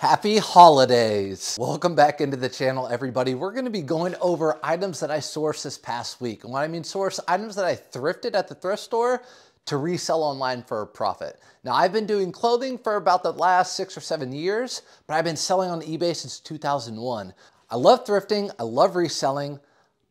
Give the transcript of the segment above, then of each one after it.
Happy holidays. Welcome back into the channel, everybody. We're gonna be going over items that I sourced this past week. And when I mean source, items that I thrifted at the thrift store to resell online for a profit. Now, I've been doing clothing for about the last 6 or 7 years, but I've been selling on eBay since 2001. I love thrifting, I love reselling,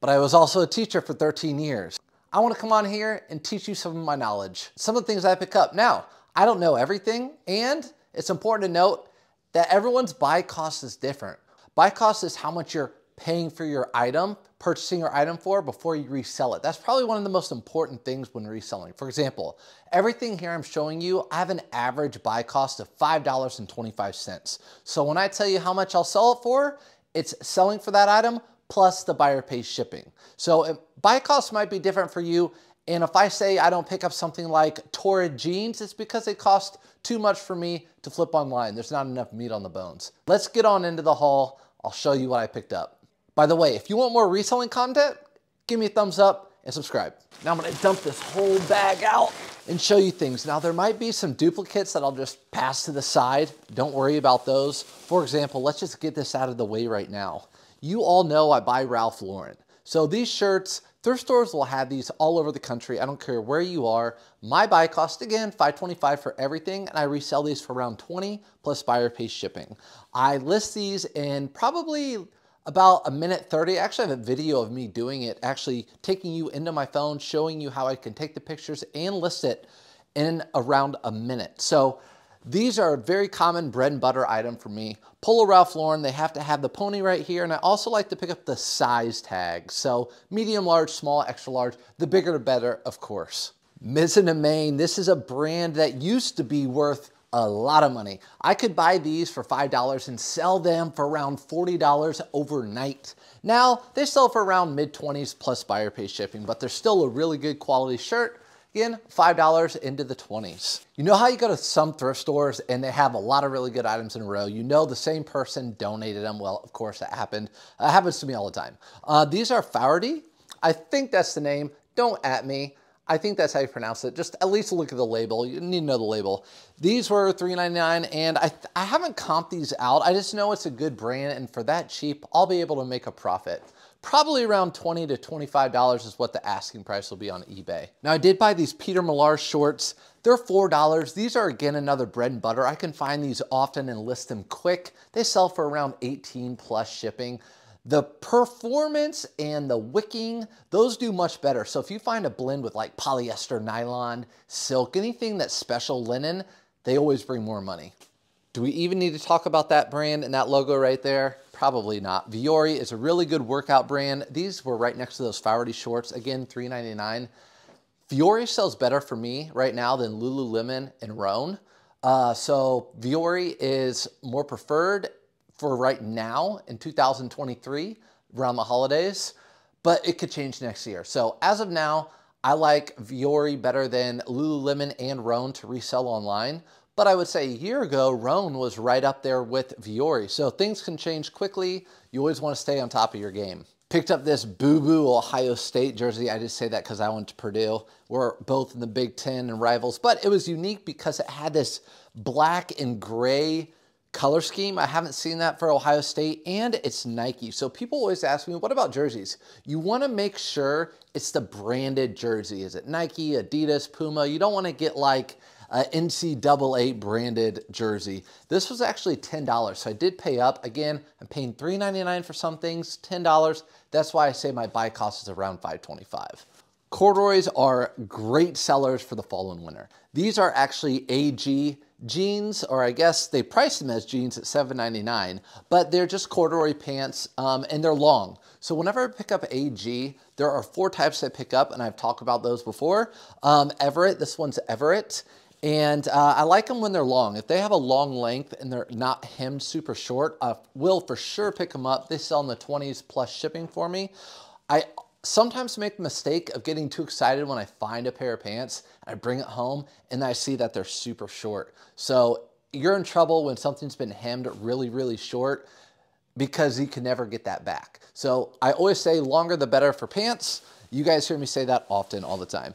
but I was also a teacher for 13 years. I wanna come on here and teach you some of my knowledge, some of the things I pick up. Now, I don't know everything, and it's important to note that everyone's buy cost is different. Buy cost is how much you're paying for your item, purchasing your item for before you resell it. That's probably one of the most important things when reselling. For example, everything here I'm showing you, I have an average buy cost of $5.25. So when I tell you how much I'll sell it for, it's selling for that item plus the buyer pays shipping. So buy cost might be different for you. And if I say I don't pick up something like Torrid jeans, it's because they cost too much for me to flip online. There's not enough meat on the bones. Let's get on into the haul. I'll show you what I picked up. By the way, if you want more reselling content, give me a thumbs up and subscribe. Now I'm gonna dump this whole bag out and show you things. Now there might be some duplicates that I'll just pass to the side. Don't worry about those. For example, let's just get this out of the way right now. You all know I buy Ralph Lauren. So these shirts, thrift stores will have these all over the country. I don't care where you are. My buy cost, again, $5.25 for everything, and I resell these for around $20 plus buyer pays shipping. I list these in probably about a minute 30. I actually have a video of me doing it, actually taking you into my phone, showing you how I can take the pictures and list it in around a minute. So these are a very common bread and butter item for me. Polo Ralph Lauren, they have to have the pony right here, and I also like to pick up the size tag. So medium, large, small, extra large, the bigger the better, of course. Mizzen & Main, this is a brand that used to be worth a lot of money. I could buy these for $5 and sell them for around $40 overnight. Now, they sell for around mid-20s plus buyer pay shipping, but they're still a really good quality shirt. Again, $5 into the 20s. You know how you go to some thrift stores and they have a lot of really good items in a row. You know the same person donated them. Well, of course that happened. It happens to me all the time. These are Vori. I think that's the name. Don't at me. I think that's how you pronounce it. Just at least look at the label. You need to know the label. These were $3.99, and I haven't comped these out. I just know it's a good brand, and for that cheap, I'll be able to make a profit. Probably around $20 to $25 is what the asking price will be on eBay. Now I did buy these Peter Millar shorts. They're $4. These are again another bread and butter. I can find these often and list them quick. They sell for around 18 plus shipping. The performance and the wicking, those do much better. So if you find a blend with like polyester, nylon, silk, anything that's special linen, they always bring more money. Do we even need to talk about that brand and that logo right there? Probably not. Vori is a really good workout brand. These were right next to those Vori shorts. Again, $3.99. Vori sells better for me right now than Lululemon and Rhone. So Vori is more preferred for right now in 2023, around the holidays, but it could change next year. So as of now, I like Vori better than Lululemon and Rhone to resell online. But I would say a year ago, Rhone was right up there with Vori. So things can change quickly. You always want to stay on top of your game. Picked up this boo-boo Ohio State jersey. I just say that because I went to Purdue. We're both in the Big Ten and rivals. But it was unique because it had this black and gray color scheme. I haven't seen that for Ohio State, and it's Nike. So people always ask me, what about jerseys? You want to make sure it's the branded jersey. Is it Nike, Adidas, Puma? You don't want to get like NCAA branded jersey. This was actually $10, so I did pay up. Again, I'm paying $3.99 for some things, $10. That's why I say my buy cost is around $5.25. Corduroys are great sellers for the fall and winter. These are actually AG jeans, or I guess they price them as jeans at $7.99, but they're just corduroy pants, and they're long. So whenever I pick up AG, there are 4 types I pick up, and I've talked about those before. Everett, this one's Everett. And I like them when they're long. If they have a long length and they're not hemmed super short, I will for sure pick them up. They sell in the 20s plus shipping for me. I sometimes make the mistake of getting too excited when I find a pair of pants. I bring it home and I see that they're super short. So you're in trouble when something's been hemmed really, really short because you can never get that back. So I always say longer the better for pants. You guys hear me say that often all the time.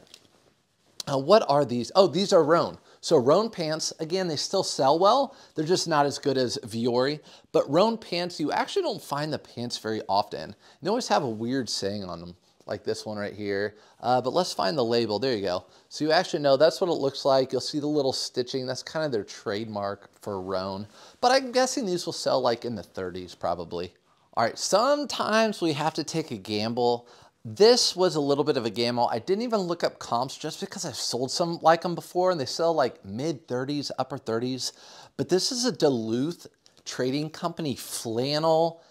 What are these? Oh, these are Rhone. So Rhone pants, again, they still sell well. They're just not as good as Vori. But Rhone pants, you actually don't find the pants very often. They always have a weird saying on them, like this one right here. But let's find the label. There you go. So you actually know that's what it looks like. You'll see the little stitching. That's kind of their trademark for Rhone. But I'm guessing these will sell like in the 30s probably. All right, sometimes we have to take a gamble. This was a little bit of a gamble. I didn't even look up comps just because I've sold some like them before and they sell like mid 30s, upper 30s. But this is a Duluth Trading Company flannel.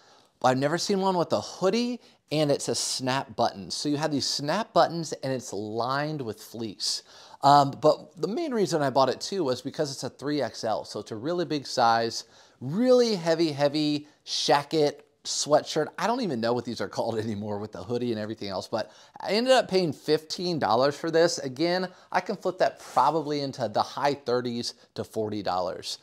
I've never seen one with a hoodie and it's a snap button. So you have these snap buttons and it's lined with fleece. But the main reason I bought it too was because it's a 3XL. So it's a really big size, really heavy shacket sweatshirt. I don't even know what these are called anymore with the hoodie and everything else, but I ended up paying $15 for this. Again, I can flip that probably into the high 30s to $40.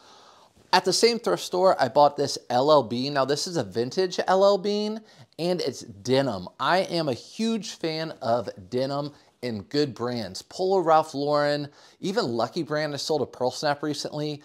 At the same thrift store, I bought this LL Bean. Now this is a vintage LL Bean and it's denim. I am a huge fan of denim and good brands. Polo Ralph Lauren, even Lucky Brand. I sold a Pearl Snap recently.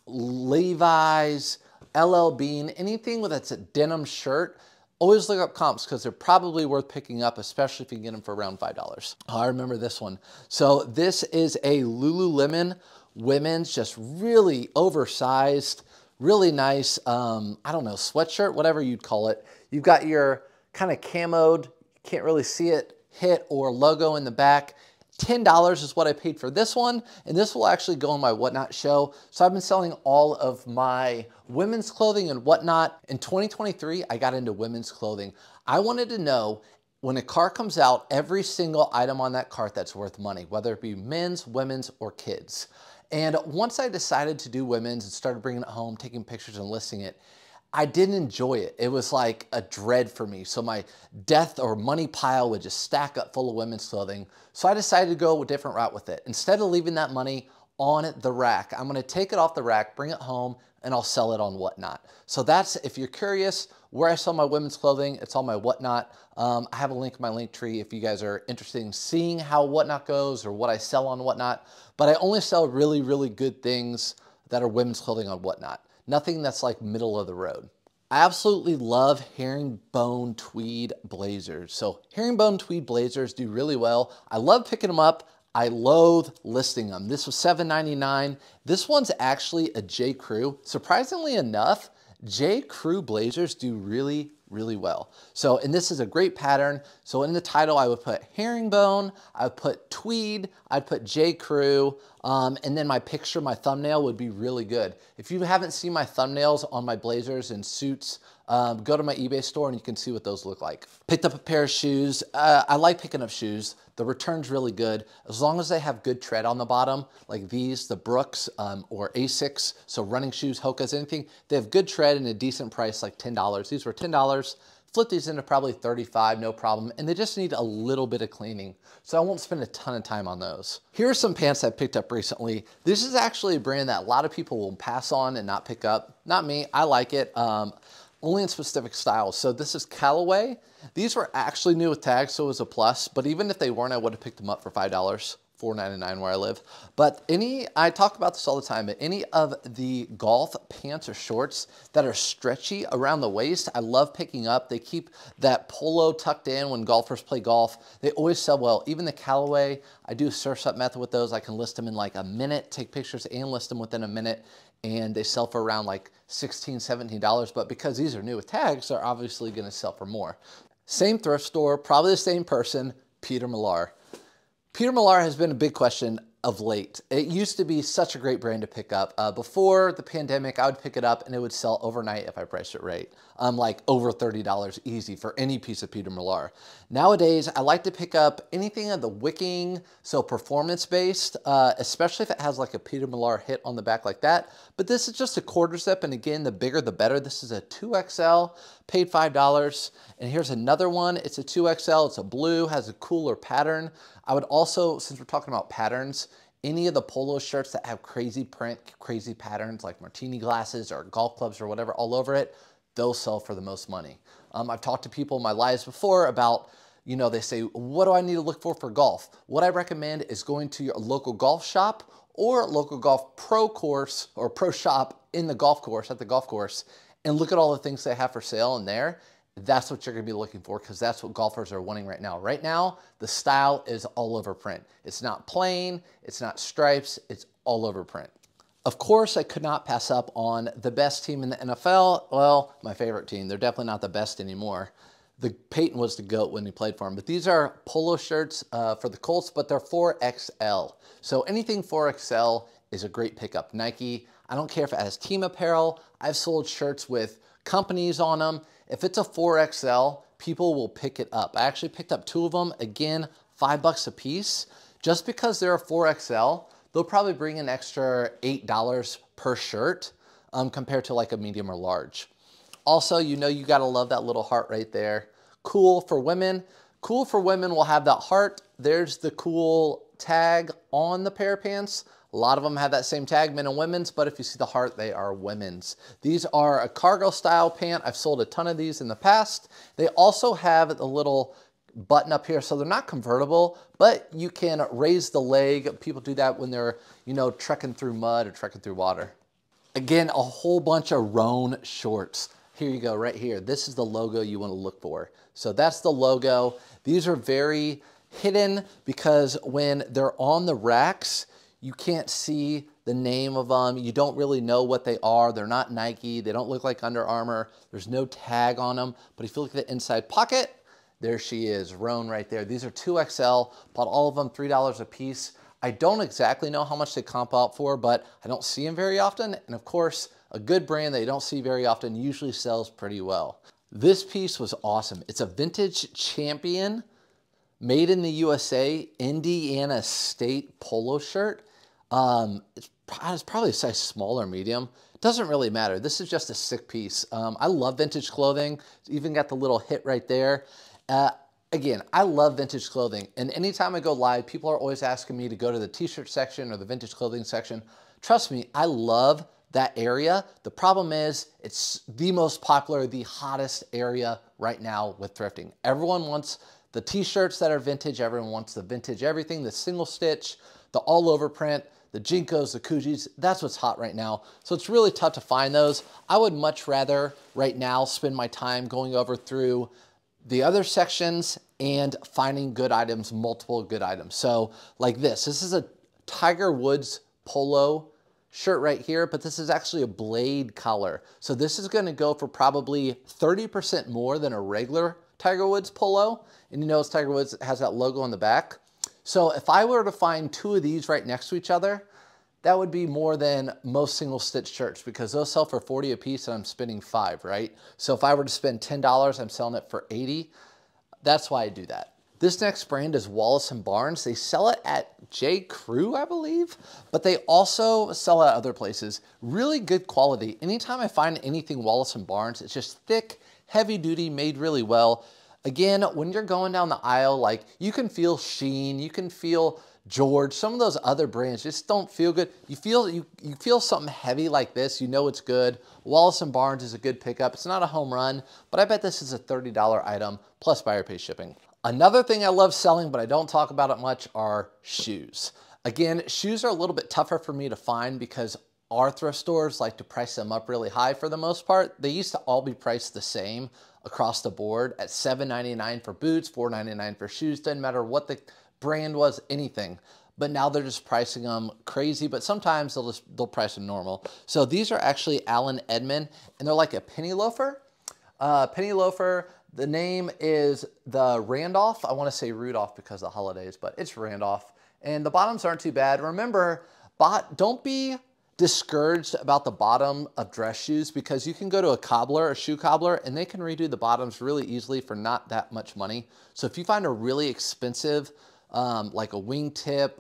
Levi's, LL Bean, anything with that's a denim shirt, always look up comps because they're probably worth picking up, especially if you can get them for around $5. Oh, I remember this one. So this is a Lululemon women's, just really oversized, really nice, I don't know, sweatshirt, whatever you'd call it. You've got your kind of camoed, you can't really see it, hit or logo in the back. $10 is what I paid for this one, and this will actually go on my Whatnot show. So I've been selling all of my women's clothing and whatnot. In 2023, I got into women's clothing. I wanted to know when a cart comes out, every single item on that cart that's worth money, whether it be men's, women's, or kids. And once I decided to do women's and started bringing it home, taking pictures and listing it, I didn't enjoy it. It was like a dread for me. So my death or money pile would just stack up full of women's clothing. So I decided to go a different route with it. Instead of leaving that money on the rack, I'm gonna take it off the rack, bring it home, and I'll sell it on Whatnot. So that's, if you're curious where I sell my women's clothing, it's on my Whatnot. I have a link in my link tree if you guys are interested in seeing how Whatnot goes or what I sell on Whatnot. But I only sell really, really good things that are women's clothing on Whatnot. Nothing that's like middle of the road. I absolutely love herringbone tweed blazers. So herringbone tweed blazers do really well. I love picking them up. I loathe listing them. This was $7.99. This one's actually a J. Crew. Surprisingly enough, J. Crew blazers do really, really well. So, and this is a great pattern. So in the title, I would put herringbone, I would put tweed, I'd put J. Crew, and then my picture, my thumbnail would be really good. If you haven't seen my thumbnails on my blazers and suits, go to my eBay store and you can see what those look like. Picked up a pair of shoes. I like picking up shoes. The return's really good. As long as they have good tread on the bottom, like these, the Brooks or Asics, so running shoes, Hoka's, anything, they have good tread and a decent price, like $10. These were $10. Flip these into probably $35, no problem. And they just need a little bit of cleaning. So I won't spend a ton of time on those. Here are some pants I picked up recently. This is actually a brand that a lot of people will pass on and not pick up. Not me, I like it. Only in specific styles. So this is Callaway. These were actually new with tags, so it was a plus. But even if they weren't, I would have picked them up for $5, $4.99 where I live. But I talk about this all the time, but any of the golf pants or shorts that are stretchy around the waist, I love picking up. They keep that polo tucked in when golfers play golf. They always sell well. Even the Callaway, I do a surf's up method with those. I can list them in like a minute, take pictures and list them within a minute. And they sell for around like $16, $17, but because these are new with tags, they're obviously gonna sell for more. Same thrift store, probably the same person, Peter Millar. Peter Millar has been a big question of late. It used to be such a great brand to pick up. Before the pandemic, I would pick it up and it would sell overnight if I priced it right. Like over $30 easy for any piece of Peter Millar. Nowadays, I like to pick up anything of the wicking, so performance-based, especially if it has like a Peter Millar hit on the back like that. But this is just a quarter zip, and again, the bigger the better. This is a 2XL, paid $5. And here's another one. It's a 2XL, it's a blue, has a cooler pattern. I would also, since we're talking about patterns, any of the polo shirts that have crazy print, crazy patterns like martini glasses or golf clubs or whatever all over it, those sell for the most money. I've talked to people in my lives before about, they say, what do I need to look for golf? What I recommend is going to your local golf shop or local golf pro course or pro shop in the golf course, at the golf course, and look at all the things they have for sale in there. That's what you're gonna be looking for, because that's what golfers are wanting right now. Right now, the style is all over print. It's not plain, it's not stripes, it's all over print. Of course, I could not pass up on the best team in the NFL. Well, my favorite team. They're definitely not the best anymore. Peyton was the GOAT when he played for him. But these are polo shirts for the Colts, but they're 4XL. So anything 4XL is a great pickup. Nike, I don't care if it has team apparel. I've sold shirts with companies on them. If it's a 4XL, people will pick it up. I actually picked up 2 of them. Again, $5 a piece. Just because they're a 4XL, they'll probably bring an extra $8 per shirt compared to like a medium or large. Also, you know you gotta love that little heart right there. Cool for women. Cool for women will have that heart. There's the cool tag on the pair of pants. A lot of them have that same tag, men and women's, but if you see the heart, they are women's. These are a cargo style pant. I've sold a ton of these in the past. They also have the little button up here, so they're not convertible, but you can raise the leg. People do that when they're, you know, trekking through mud or trekking through water. Again, a whole bunch of Roan shorts. Here you go, right here. This is the logo you want to look for. So that's the logo. These are very hidden because when they're on the racks, you can't see the name of them. You don't really know what they are. They're not Nike. They don't look like Under Armour. There's no tag on them. But if you look at the inside pocket, there she is, Roan right there. These are 2XL, bought all of them $3 a piece. I don't exactly know how much they comp out for, but I don't see them very often. And of course, a good brand that you don't see very often usually sells pretty well. This piece was awesome. It's a vintage Champion, made in the USA, Indiana State polo shirt. It's probably a size smaller, medium. It doesn't really matter. This is just a sick piece. I love vintage clothing. It's even got the little hit right there. Again, I love vintage clothing, and anytime I go live, people are always asking me to go to the t-shirt section or the vintage clothing section. Trust me, I love that area. The problem is it's the most popular, the hottest area right now with thrifting. Everyone wants the t-shirts that are vintage. Everyone wants the vintage everything, the single stitch, the all over print, the Jinkos, the Kujis. That's what's hot right now. So it's really tough to find those. I would much rather right now spend my time going over through the other sections and finding good items, multiple good items. So like this is a Tiger Woods polo shirt right here, but this is actually a blade collar. So this is gonna go for probably 30% more than a regular Tiger Woods polo. And you notice Tiger Woods has that logo on the back. So if I were to find 2 of these right next to each other, that would be more than most single stitch shirts because those sell for 40 a piece and I'm spending 5, right? So if I were to spend $10, I'm selling it for 80. That's why I do that. This next brand is Wallace Barnes. They sell it at J. Crew, I believe, but they also sell it at other places. Really good quality. Anytime I find anything Wallace Barnes, it's just thick, heavy duty, made really well. Again, when you're going down the aisle, like you can feel Sheen, you can feel George, some of those other brands just don't feel good. You feel something heavy like this, you know it's good. Wallace Barnes is a good pickup. It's not a home run, but I bet this is a $30 item plus buyer pays shipping. Another thing I love selling, but I don't talk about it much, are shoes. Again, shoes are a little bit tougher for me to find because our thrift stores like to price them up really high for the most part. They used to all be priced the same across the board at $7.99 for boots, $4.99 for shoes. Doesn't matter what the brand was, anything. But now they're just pricing them crazy, but sometimes they'll price them normal. So these are actually Allen Edmond, and they're like a penny loafer. Penny loafer, the name is the Randolph. I want to say Rudolph because of the holidays, but it's Randolph. And the bottoms aren't too bad. Remember, don't be discouraged about the bottom of dress shoes because you can go to a cobbler, a shoe cobbler, and they can redo the bottoms really easily for not that much money. So if you find a really expensive, like a wingtip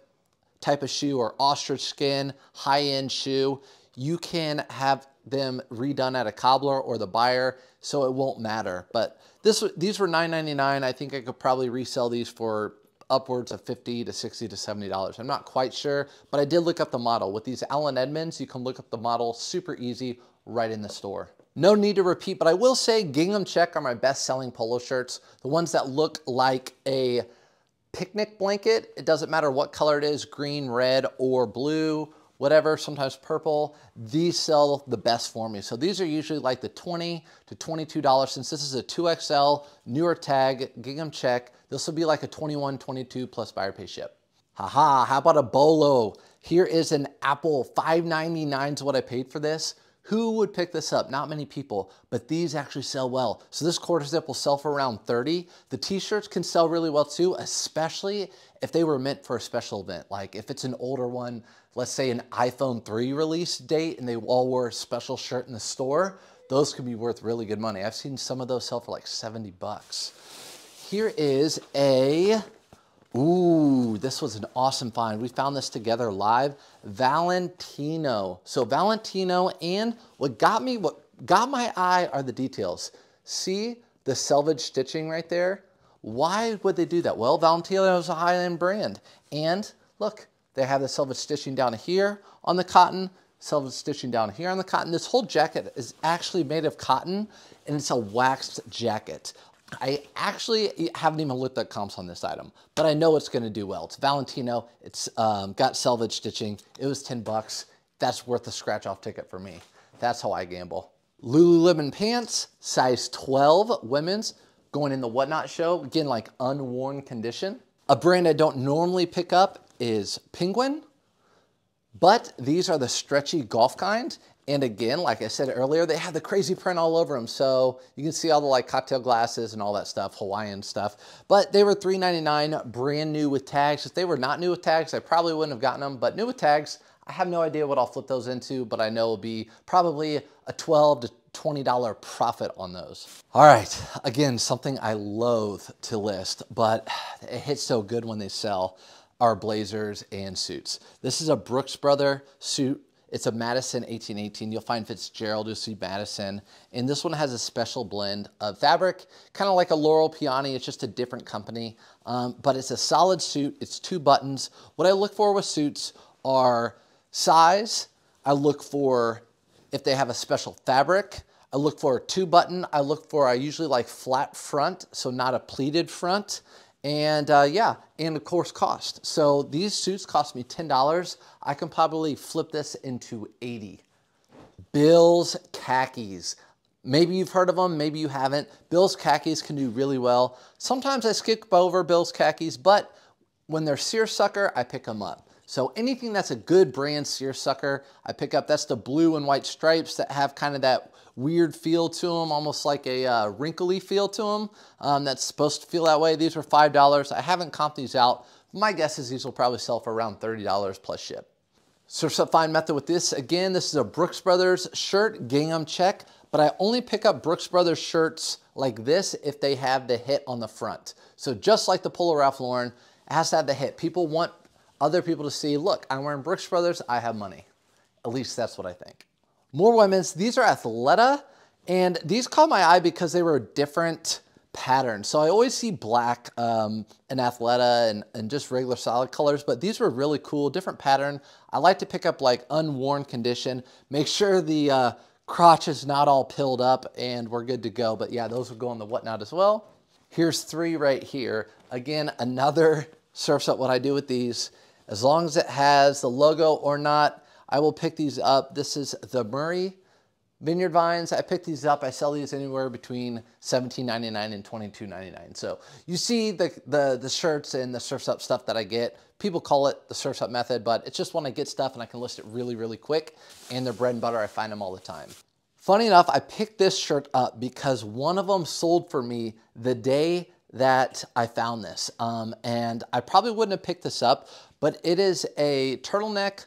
type of shoe or ostrich skin, high-end shoe, you can have them redone at a cobbler or the buyer, so it won't matter. But these were $9.99. I think I could probably resell these for upwards of $50 to $60 to $70. I'm not quite sure, but I did look up the model. With these Allen Edmonds, you can look up the model super easy right in the store. No need to repeat, but I will say gingham check are my best selling polo shirts. The ones that look like a Picnic blanket, it doesn't matter what color it is, green, red, or blue, whatever, sometimes purple, these sell the best for me. So these are usually like the $20 to $22. Since this is a 2XL, newer tag, gingham check, this will be like a $21, $22 plus buyer pay ship. Haha, how about a bolo? Here is an Apple, $5.99 is what I paid for this. Who would pick this up? Not many people, but these actually sell well. So this quarter zip will sell for around 30. The t-shirts can sell really well too, especially if they were meant for a special event. Like if it's an older one, let's say an iPhone 3 release date and they all wore a special shirt in the store, those could be worth really good money. I've seen some of those sell for like 70 bucks. Here is a, ooh, this was an awesome find. We found this together live. Valentino. So Valentino, and what got my eye are the details. See the selvage stitching right there? Why would they do that? Well, Valentino is a high-end brand. And look, they have the selvage stitching down here on the cotton, selvage stitching down here on the cotton. This whole jacket is actually made of cotton, and it's a waxed jacket. I actually haven't even looked at comps on this item, but I know it's gonna do well. It's Valentino, it's got selvage stitching. It was 10 bucks. That's worth a scratch off ticket for me. That's how I gamble. Lululemon pants, size 12, women's, going in the Whatnot show. Again, like unworn condition. A brand I don't normally pick up is Penguin, but these are the stretchy golf kind. And again, like I said earlier, they have the crazy print all over them. So you can see all the like cocktail glasses and all that stuff, Hawaiian stuff. But they were $3.99, brand new with tags. If they were not new with tags, I probably wouldn't have gotten them. But new with tags, I have no idea what I'll flip those into, but I know it'll be probably a $12 to $20 profit on those. All right, again, something I loathe to list, but it hits so good when they sell, are blazers and suits. This is a Brooks Brother suit. It's a Madison 1818. You'll find Fitzgerald, you'll see Madison. And this one has a special blend of fabric, kind of like a Laurel Peony. It's just a different company, but it's a solid suit. It's 2 buttons. What I look for with suits are size. I look for if they have a special fabric. I look for a 2-button. I usually like flat front, so not a pleated front. And yeah, and of course cost. So these suits cost me $10. I can probably flip this into 80. Bill's Khakis. Maybe you've heard of them, maybe you haven't. Bill's Khakis can do really well. Sometimes I skip over Bill's Khakis, but when they're seersucker, I pick them up. So anything that's a good brand seersucker, I pick up. That's the blue and white stripes that have kind of that weird feel to them, almost like a wrinkly feel to them. That's supposed to feel that way. These were $5. I haven't comped these out. My guess is these will probably sell for around $30 plus ship. Source up find method with this. Again, this is a Brooks Brothers shirt, gingham check, but I only pick up Brooks Brothers shirts like this if they have the hit on the front. So just like the Polo Ralph Lauren, it has to have the hit. People want other people to see, look, I'm wearing Brooks Brothers, I have money. At least that's what I think. More women's, these are Athleta, and these caught my eye because they were different patterns. So I always see black and Athleta and just regular solid colors, but these were really cool, different pattern. I like to pick up like unworn condition, make sure the crotch is not all pilled up and we're good to go. But yeah, those will go on the Whatnot as well. Here's 3 right here. Again, another surfs up what I do with these. As long as it has the logo or not, I will pick these up. This is the Murray Vineyard Vines. I pick these up. I sell these anywhere between $17.99 and $22.99. So you see the shirts and the surfs up stuff that I get. People call it the surfs up method, but it's just when I get stuff and I can list it really, really quick. And they're bread and butter. I find them all the time. Funny enough, I picked this shirt up because one of them sold for me the day that I found this. And I probably wouldn't have picked this up, but it is a turtleneck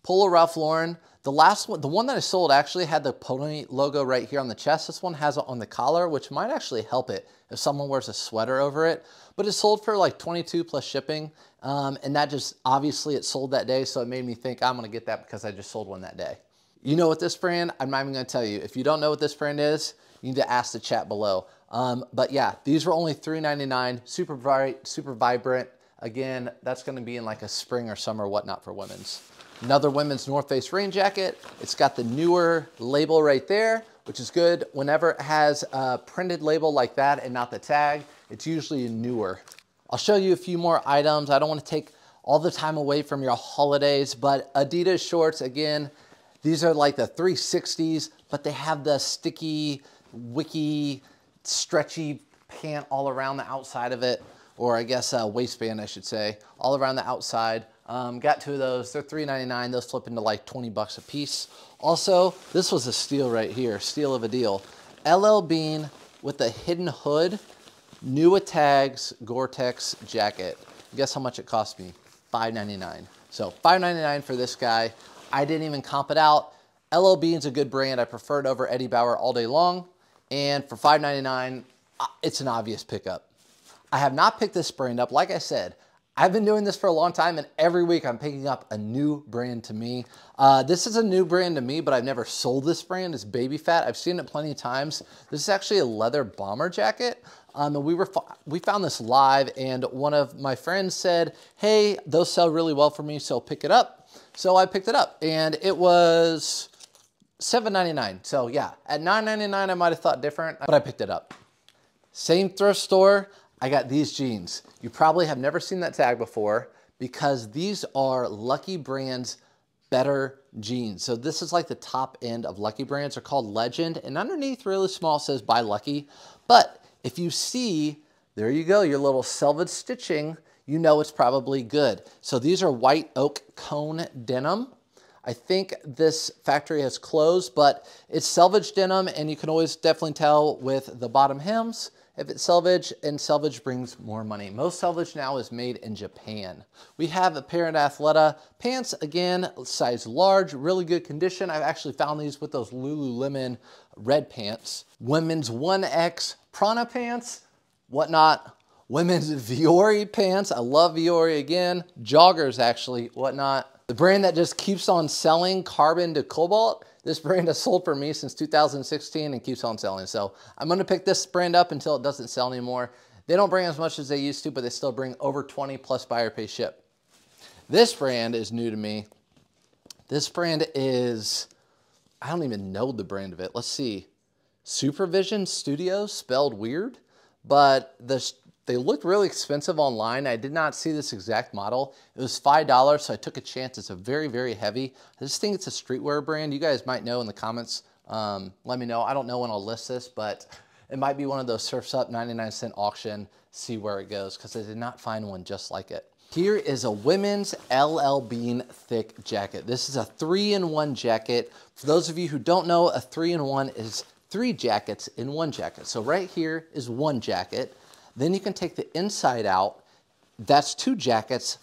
Polo Ralph Lauren. The last one, the one that I sold actually had the pony logo right here on the chest. This one has it on the collar, which might actually help it if someone wears a sweater over it. But it sold for like $22 plus shipping. And that just, obviously it sold that day. So it made me think I'm gonna get that because I just sold one that day. You know what this brand, I'm not even gonna tell you. If you don't know what this brand is, you need to ask the chat below. But yeah, these were only $3.99, super bright, super vibrant. Again, that's gonna be in like a spring or summer Whatnot for women's. Another women's North Face rain jacket. It's got the newer label right there, which is good. Whenever it has a printed label like that and not the tag, it's usually newer. I'll show you a few more items. I don't want to take all the time away from your holidays, but Adidas shorts, again, these are like the 360s, but they have the sticky, wicky, stretchy pant all around the outside of it, or I guess waistband, I should say, all around the outside. Got two of those. They're $3.99. Those flip into like 20 bucks a piece. Also, this was a steal right here, steal of a deal. LL Bean with a hidden hood, Nua Tags Gore-Tex jacket. Guess how much it cost me? $5.99. So $5.99 for this guy. I didn't even comp it out. LL Bean's a good brand. I prefer it over Eddie Bauer all day long. And for $5.99, it's an obvious pickup. I have not picked this brand up. Like I said, I've been doing this for a long time, and every week I'm picking up a new brand to me. This is a new brand to me, but I've never sold this brand. It's Baby Fat. I've seen it plenty of times. This is actually a leather bomber jacket. We found this live, and one of my friends said, hey, those sell really well for me, so pick it up. So I picked it up, and it was $7.99. So yeah, at $9.99 I might have thought different, but I picked it up. Same thrift store. I got these jeans. You probably have never seen that tag before because these are Lucky Brand's better jeans. So this is like the top end of Lucky Brands. They're called Legend, and underneath really small says Buy Lucky. But if you see, there you go, your little selvage stitching, you know it's probably good. So these are white oak cone denim. I think this factory has closed, but it's selvage denim, and you can always definitely tell with the bottom hems if it's selvage, and selvage brings more money. Most selvage now is made in Japan. We have a pair of Athleta pants, again, size large, really good condition. I've actually found these with those Lululemon red pants. Women's 1X Prana pants, whatnot. Women's Vori pants, I love Vori again. Joggers actually, whatnot. The brand that just keeps on selling, Carbon to Cobalt. This brand has sold for me since 2016 and keeps on selling. So I'm gonna pick this brand up until it doesn't sell anymore. They don't bring as much as they used to, but they still bring over 20 plus buyer pay ship. This brand is new to me. This brand is, I don't even know the brand of it. Let's see. Supervision Studios, spelled weird, but they looked really expensive online. I did not see this exact model. It was $5, so I took a chance. It's a very, very heavy. I just think it's a streetwear brand. You guys might know in the comments. Let me know. I don't know when I'll list this, but it might be one of those Surf's Up 99-cent auction. See where it goes, because I did not find one just like it. Here is a women's LL Bean thick jacket. This is a 3-in-1 jacket. For those of you who don't know, a 3-in-1 is 3 jackets in 1 jacket. So right here is 1 jacket. Then you can take the inside out, that's 2 jackets,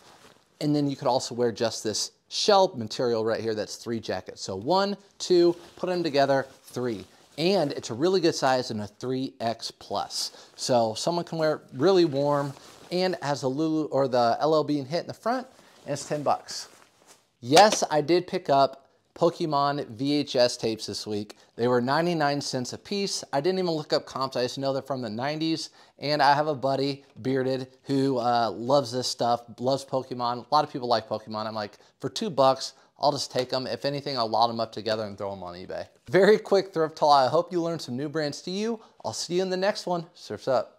and then you could also wear just this shell material right here, that's 3 jackets. So 1, 2, put them together, 3. And it's a really good size in a 3X plus. So someone can wear it really warm and has the Lulu or the LL Bean hit in the front, and it's 10 bucks. Yes, I did pick up Pokemon VHS tapes this week. They were 99 cents a piece. I didn't even look up comps. I just know they're from the 90s. And I have a buddy, Bearded, who loves this stuff, loves Pokemon. A lot of people like Pokemon. I'm like, for $2, I'll just take them. If anything, I'll lot them up together and throw them on eBay. Very quick thrift haul. I hope you learned some new brands to you. I'll see you in the next one. Surf's up.